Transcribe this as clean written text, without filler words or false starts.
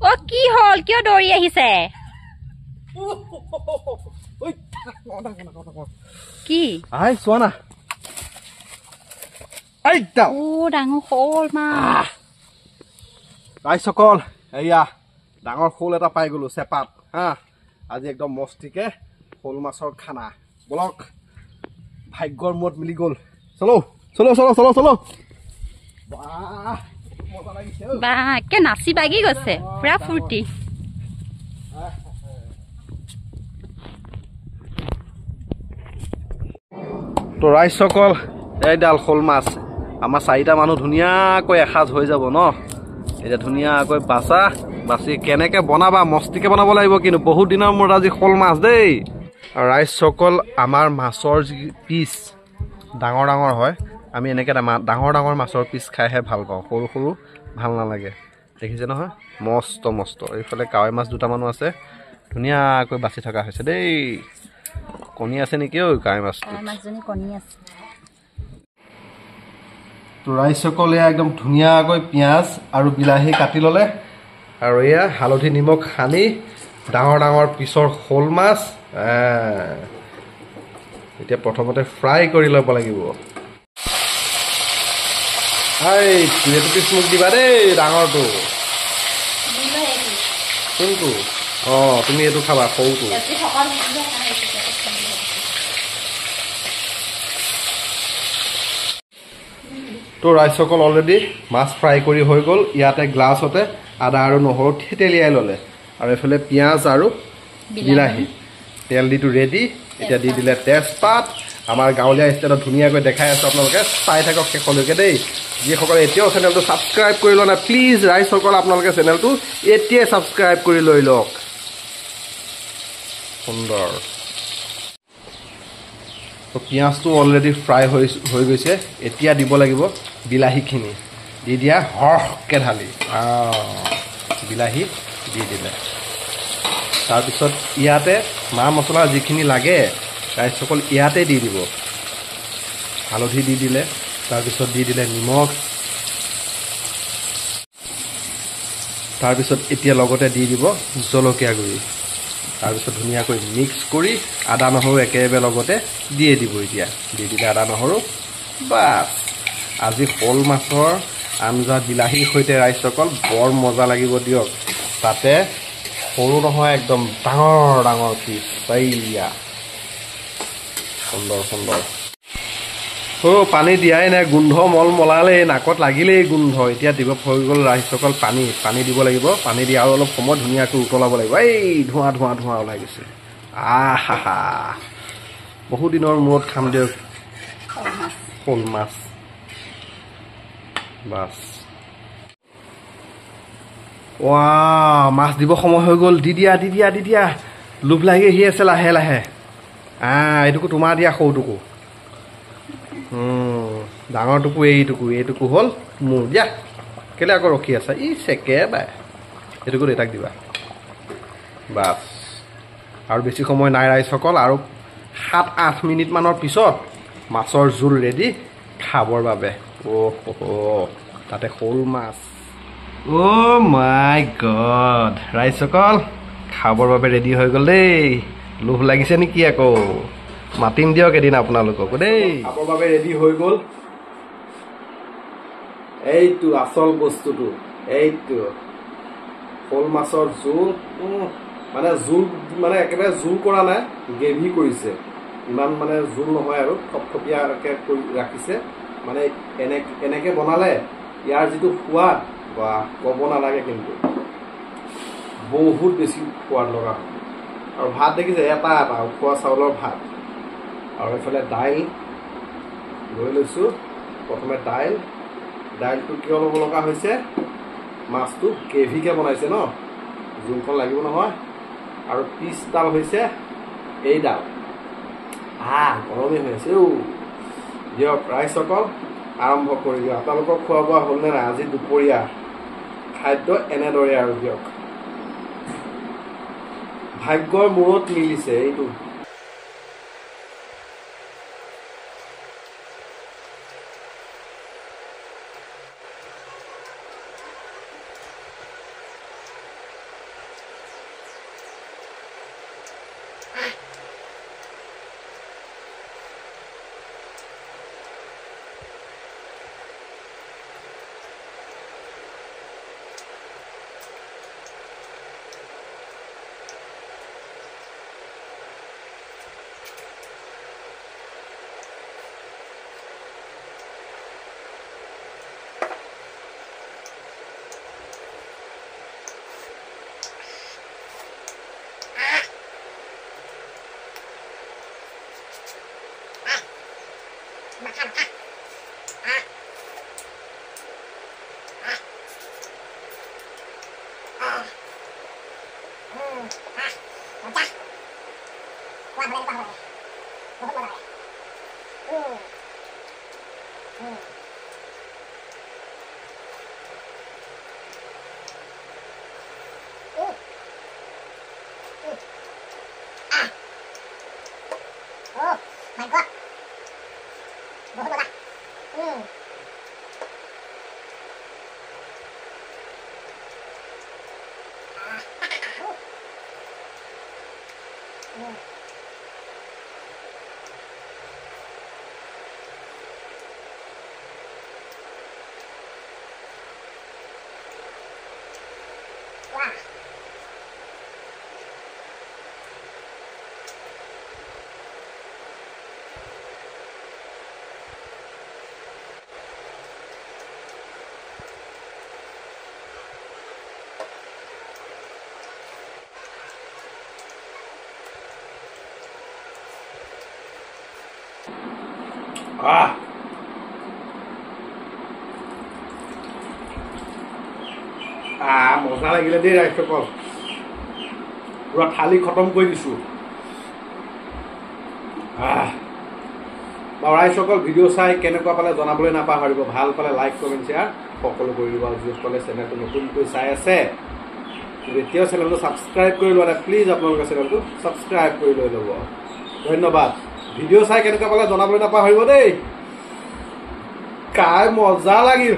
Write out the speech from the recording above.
অ কি হল কিয় দৌৰি আহিছে কি আই চোৱা না আইতা ও ডাঙৰ শ'ল মাছ ৰাইজসকল এয়া ডাঙৰ শ'ল এটা পাই গলো চেপাত হা আজি একদম মস্তিকে শ'ল মাছৰ খানা বলক ভাগ্যৰ মূৰত মিলি গ'ল চলো চলো চলো চলো চলো বা একে নাচি বাগি গৈছে পুৰা ফূৰ্তি তো ৰাইজসকল এইডাল শ'ল মাছ আমাৰ 4টা মানুহ ধুনীয়াকৈ এসাঁজ হৈ যাব ন এতিয়া ধুনীয়াকৈ বাছি কেনেকৈ বনাবা মস্তিকে বনাব লাগিব কিন্তু বহুত দিনৰ মূৰত আজি শ'ল মাছ দেই ৰাইজসকল আমাৰ মাছৰ যি পিচ ডাঙৰ ডাঙৰ হয় আমি এনেকৈ ডাঙৰ ডাঙৰ মাছৰ পিচ খাইহে ভাল পাওঁ সৰু সৰু ভাল নালাগে দেখিছে নহয় মস্ত মস্ত এইফালে কাৱৈ মাছ দুটামানো আছে ধুনীয়াকৈ বাছি থকা হৈছে দেই কণী আছে নেকি ঐ কাৱৈ মাছজনী কণী আছে তো ৰাইজসকল এয়া একদম ধুনীয়াকৈ পিঁয়াজ আৰু বিলাহী কাটি ল'লে আৰু এয়া হালধি নিমখ সানি ডাঙৰ ডাঙৰ পিছৰ শ'ল মাছ এতিয়া প্ৰথমতে ফ্ৰাই কৰি ল'ব লাগিব এইটো পিছ মোক দিবা দেই ডাঙৰটো কোনটো অঁ তুমি এইটো খাবা সৰুটো তো ৰাইজসকল অলৰেডি মাছ ফ্ৰাই কৰি হৈ গ'ল ইয়াতে গ্লাছতে আদা আৰু নহৰু থেতেলিয়াই ল'লে আৰু এইফালে পিঁয়াজ আৰু বিলাহী তেল দিটো ৰেডি এতিয়া দি দিলে তেজপাত আমাৰ গাঁৱলীয়া ষ্টাইলত ধুনীয়াকৈ দেখাই আছোঁ আপোনালোকে চাই থাকক শেষলৈকে দেই যিসকলে এতিয়াও চেনেলটো ছাবস্ক্ৰাইব কৰি লোৱা নাই প্লিজ ৰাইজসকল আপোনালোকে চেনেলটো এতিয়াই ছাবস্ক্ৰাইব কৰি লৈ লওক সুন্দৰ তো পিঁয়াজটো অলৰেডি ফ্ৰাই হৈ গৈছে এতিয়া দিব লাগিব বিলাহীখিনি দি দিয়া সৰহকৈ ঢালি বিলাহী দি দিলে তাৰপিছত ইয়াতে মা মছলা যিখিনি লাগে ৰাইজসকল ইয়াতে দি দিব হালধি দি দিলে তাৰপিছত দি দিলে নিমখ তাৰপিছত এতিয়া লগতে দি দিব জলকীয়া গুড়ি তাৰপিছত ধুনীয়াকৈ মিক্স কৰি আদা নহৰু একেবাৰে লগতে দিয়ে দিব এতিয়া দি দিলে আদা নহৰু বাছ আজি শ'ল মাছৰ আঞ্জা বিলাহীৰ সৈতে ৰাইজসকল বৰ মজা লাগিব দিয়ক তাতে সৰু নহয় একদম ডাঙৰ ডাঙৰ পিচ চাইয়া সুন্দৰ সুন্দৰ পানী দিয়াই নাই গোন্ধ মল মলালেই নাকত লাগিলেই গোন্ধ এতিয়া দিব হৈ গ'ল ৰাইজসকল পানী দিব লাগিব পানী দি আৰু অলপ সময় ধুনীয়াকৈ উতলাব লাগিব এই ধোঁৱা ধোঁৱা ধোঁৱা ওলাই গৈছে আহা বহুত দিনৰ মূৰত খাম দিয়ক শ'ল মাছ বাছ মাছ দিব সময় হৈ গ'ল দি দিয়া লোভ লাগি আহি আছে লাহে লাহে এইটুকু তোমাৰ দিয়া সৰুটুকু ডাঙৰটুকু এইটুকু হ'ল মোৰ দিয়া কেলৈ আকৌ ৰখি আছা একেবাৰে এইটুকু দেউতাক দিবা বাছ আৰু বেছি সময় নাই ৰাইজসকল আৰু 7-8 মিনিটমানৰ পিছত মাছৰ জোল ৰেডি খাবৰ বাবে তাতে শ'ল মাছ মাই গড ৰাইজসকল খাবৰ বাবে ৰেডি হৈ গ'ল দেই লোভ লাগিছে নেকি আকৌ মাতিম দিয়ক এদিন আপোনালোককো দেই খাবৰ বাবে ৰেডি হৈ গ'ল এইটো আচল বস্তুটো এইটো শ'ল মাছৰ জোল মানে একেবাৰে জোল কৰা নাই গ্ৰেভি কৰিছে ইমান মানে জোল নহয় আৰু থপথপীয়াকৈ কৰি ৰাখিছে মানে এনেকৈ বনালে ইয়াৰ যিটো সোৱাদ বা ক'ব নালাগে কিন্তু বহুত বেছি সোৱাদ লগা হয় আৰু ভাত দেখিছে এটা উখোৱা চাউলৰ ভাত আৰু এইফালে দাইল লৈ লৈছোঁ প্ৰথমে দাইলটো কিয় ল'ব লগা হৈছে মাছটো গ্ৰেভিকৈ বনাইছে ন জোলখন লাগিব নহয় আৰু পিচডাল হৈছে এইডাল গৰমেই হৈ আছে দিয়ক ৰাইজসকল আৰম্ভ কৰি দিয়ক আপোনালোকৰ খোৱা বোৱা হ'লনে নাই আজি দুপৰীয়া খাদ্য এনেদৰে আৰু দিয়ক ভাগ্যৰ মূৰত মিলিছে এইটো মজা লাগিলে দেই ৰাইজসকল, পুৰা থালি খতম কৰি দিছোঁ। বাৰু ৰাইজসকল ভিডিঅ' চাই কেনেকুৱা পালে জনাবলৈ নাপাহৰিব। ভাল পালে লাইক কমেণ্ট শ্বেয়াৰ সকলো কৰি দিব। আৰু যিসকলে চেনেলটো নতুনকৈ চাই আছে কিন্তু এতিয়াও চেনেলটো ছাবস্ক্ৰাইব কৰি লোৱা নাই, প্লিজ আপোনালোকে চেনেলটো ছাবস্ক্ৰাইব কৰি লৈ ল'ব। ধন্যবাদ। ভিডিঅ' চাই কেনেকুৱা পালে জনাবলৈ নাপাহৰিব দেই। খাই মজা লাগিল।